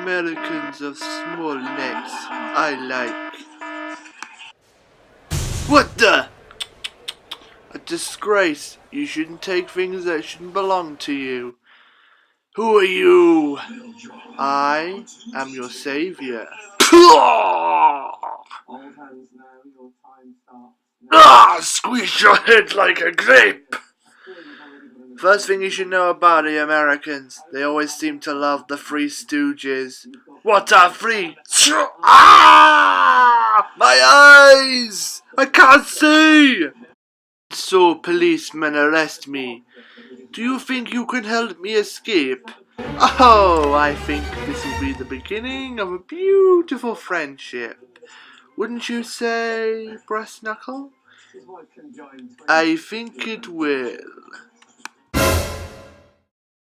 Americans of small necks I like. What the? A disgrace. You shouldn't take things that shouldn't belong to you. Who are you? I am your savior. Squeeze your head like a grape. First thing you should know about the Americans, they always seem to love the Three Stooges. What are three? Ah! My eyes! I can't see! So policemen arrest me. Do you think you can help me escape? Oh, I think this will be the beginning of a beautiful friendship. Wouldn't you say, Brass Knuckle? I think it will.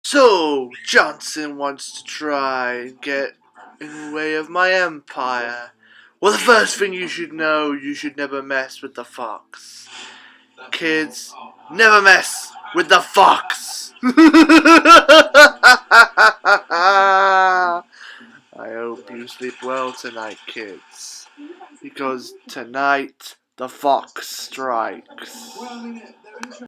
So, Johnson wants to try and get in the way of my empire. Well, the first thing you should know, you should never mess with the fox. Kids, never mess with the fox! I hope you sleep well tonight, kids. Because tonight, the fox strikes.